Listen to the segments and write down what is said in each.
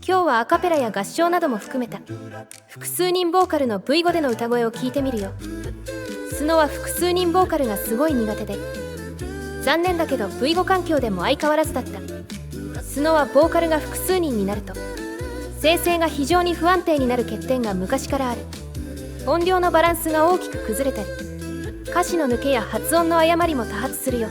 今日はアカペラや合唱なども含めた複数人ボーカルの V 語での歌声を聞いてみるよ。スノは複数人ボーカルがすごい苦手で、残念だけど V 語環境でも相変わらずだった。スノはボーカルが複数人になると声勢が非常に不安定になる欠点が昔からある。音量のバランスが大きく崩れたり、歌詞の抜けや発音の誤りも多発するよ。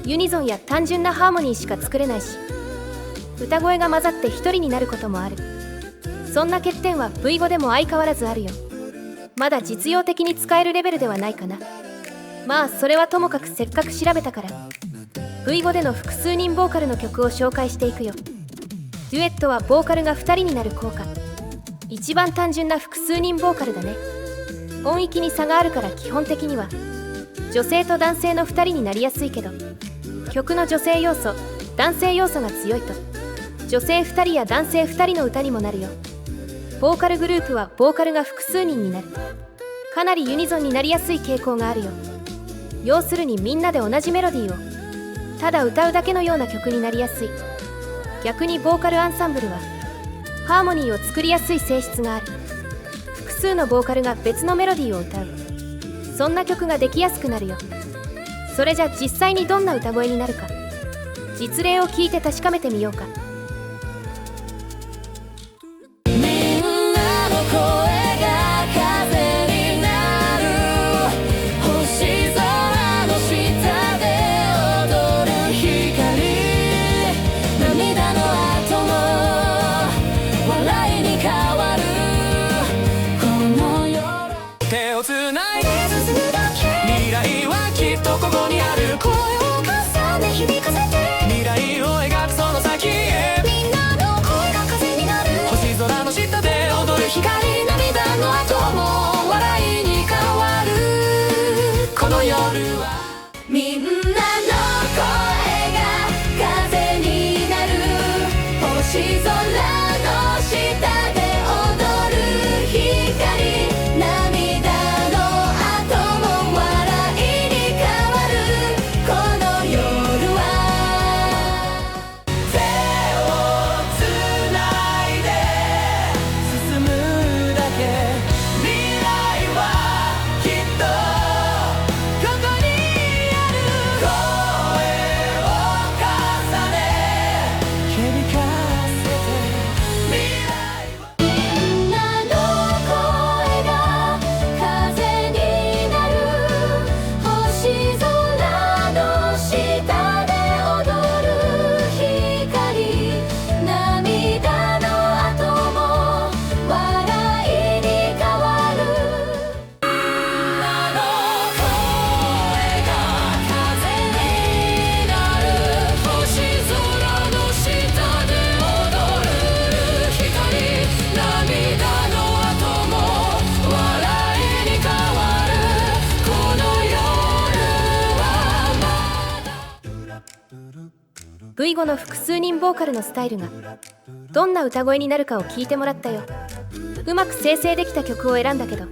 ユニゾンや単純なハーモニーしか作れないし、歌声が混ざって一人になることもある。そんな欠点は V 語でも相変わらずあるよ。まだ実用的に使えるレベルではないかな。まあそれはともかくせっかく調べたから V 語での複数人ボーカルの曲を紹介していくよ。デュエットはボーカルが2人になる効果。一番単純な複数人ボーカルだね。音域に差があるから基本的には女性と男性の2人になりやすいけど、曲の女性要素男性要素が強いと女性2人や男性2人の歌にもなるよ。ボーカルグループはボーカルが複数人になる。かなりユニゾンになりやすい傾向があるよ。要するにみんなで同じメロディーをただ歌うだけのような曲になりやすい。逆にボーカルアンサンブルはハーモニーを作りやすい性質がある。複数のボーカルが別のメロディーを歌う、そんな曲ができやすくなるよ。それじゃ実際にどんな歌声になるか、実例を聞いて確かめてみようか。みんなの声が風になる。星空の下で踊る光、涙の後も笑いに変わる。この夜は手をつないで進むだけ。未来はきっとV 語の複数人ボーカルのスタイルがどんな歌声になるかを聞いてもらったよ。うまく生成できた曲を選んだけど、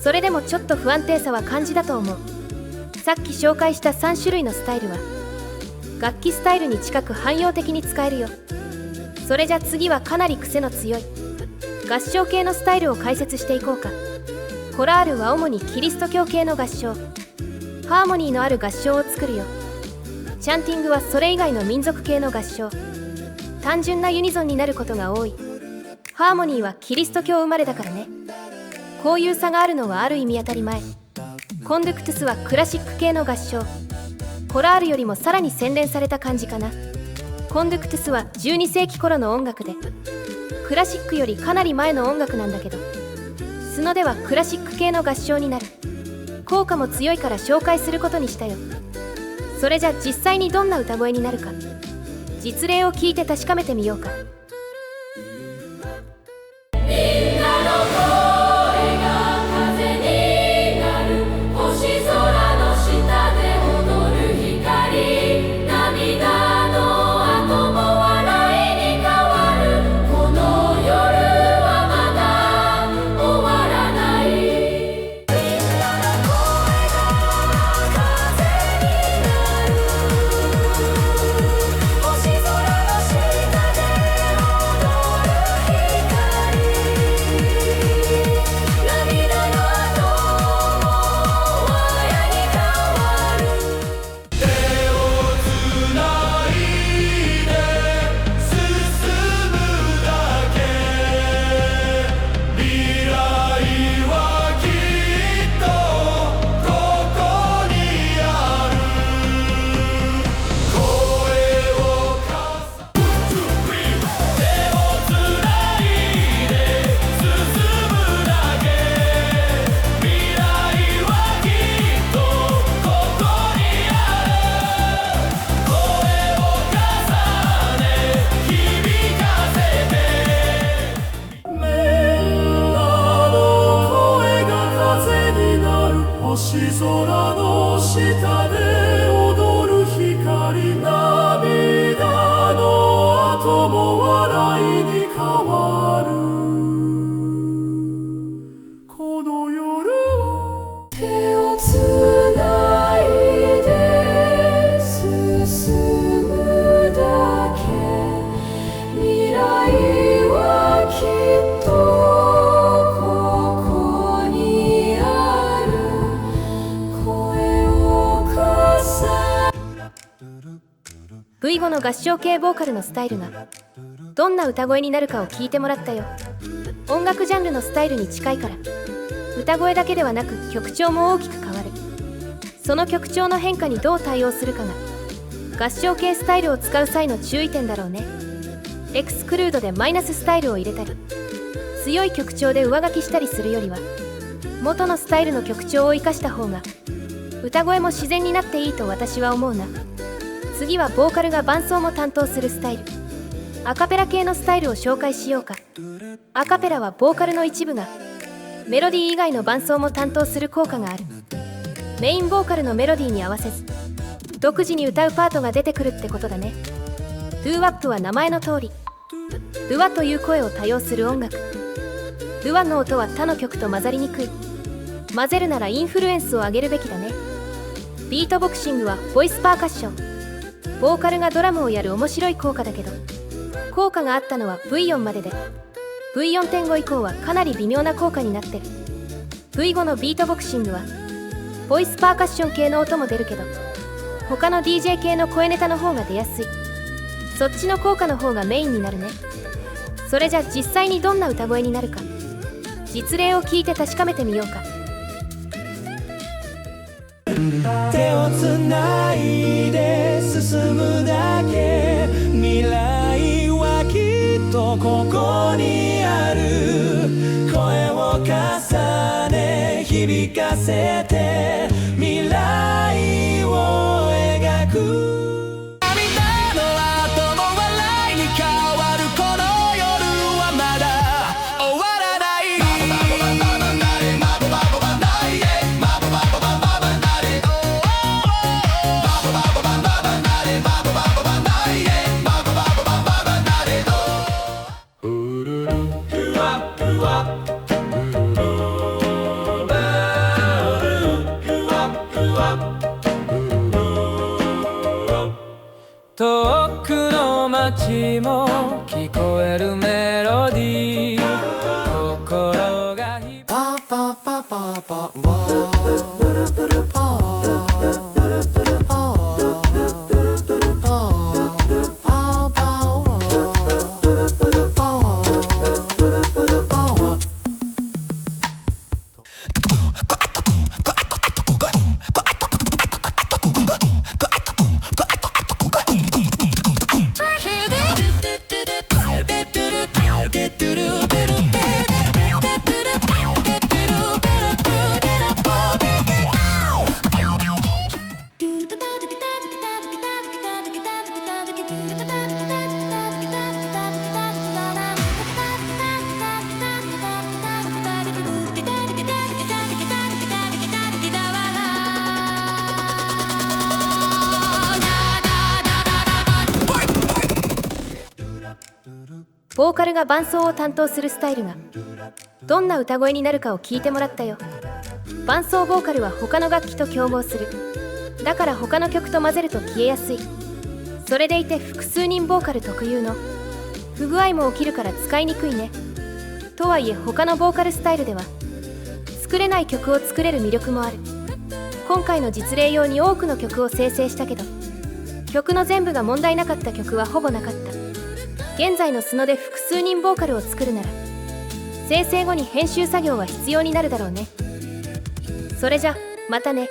それでもちょっと不安定さは感じだと思う。さっき紹介した3種類のスタイルは楽器スタイルに近く汎用的に使えるよ。それじゃ次はかなり癖の強い合唱系のスタイルを解説していこうか。コラールは主にキリスト教系の合唱、ハーモニーのある合唱を作るよ。チャンティングはそれ以外の民族系の合唱、単純なユニゾンになることが多い。ハーモニーはキリスト教生まれだからね。こういう差があるのはある意味当たり前。コンドゥクトゥスはクラシック系の合唱、コラールよりもさらに洗練された感じかな。コンドゥクトゥスは12世紀頃の音楽で、クラシックよりかなり前の音楽なんだけど、スノではクラシック系の合唱になる。効果も強いから紹介することにしたよ。それじゃ実際にどんな歌声になるか、実例を聞いて確かめてみようか。「も笑いに変わるこの夜を手をつないで進むだけ未来はきっとここにある声を重ねV5の合唱系ボーカルのスタイルがどんな歌声になるかを聞いてもらったよ。音楽ジャンルのスタイルに近いから歌声だけではなく曲調も大きく変わる。その曲調の変化にどう対応するかが合唱系スタイルを使う際の注意点だろうね。エクスクルードでマイナススタイルを入れたり強い曲調で上書きしたりするよりは元のスタイルの曲調を生かした方が歌声も自然になっていいと私は思うな。次はボーカルが伴奏も担当するスタイル、アカペラ系のスタイルを紹介しようか。アカペラはボーカルの一部がメロディー以外の伴奏も担当する効果がある。メインボーカルのメロディーに合わせず独自に歌うパートが出てくるってことだね。ドゥワップは名前の通りドゥワという声を多用する音楽。ドゥワの音は他の曲と混ざりにくい。混ぜるならインフルエンスを上げるべきだね。ビートボクシングはボイスパーカッション、ボーカルがドラムをやる面白い効果だけど効果があったのは V4 までで V4.5 以降はかなり微妙な効果になってる。 V5 のビートボクシングはボイスパーカッション系の音も出るけど他の DJ 系の声ネタの方が出やすい。そっちの効果の方がメインになるね。それじゃ実際にどんな歌声になるか実例を聞いて確かめてみようか。手をつないで進むだけ未来はきっとここにある声を重ね響かせて未来を描く涙の後も笑いに変わるこの夜はまだ終わらない遠くの街も聞こえるメロディー心がパパパパパボーカルが伴奏を担当するスタイルがどんな歌声になるかを聞いてもらったよ。伴奏ボーカルは他の楽器と競合する。だから他の曲と混ぜると消えやすい。それでいて複数人ボーカル特有の不具合も起きるから使いにくいね。とはいえ他のボーカルスタイルでは作れない曲を作れる魅力もある。今回の実例用に多くの曲を生成したけど曲の全部が問題なかった曲はほぼなかった。現在のスノで複数人ボーカルを作るなら生成後に編集作業は必要になるだろうね。それじゃまたね。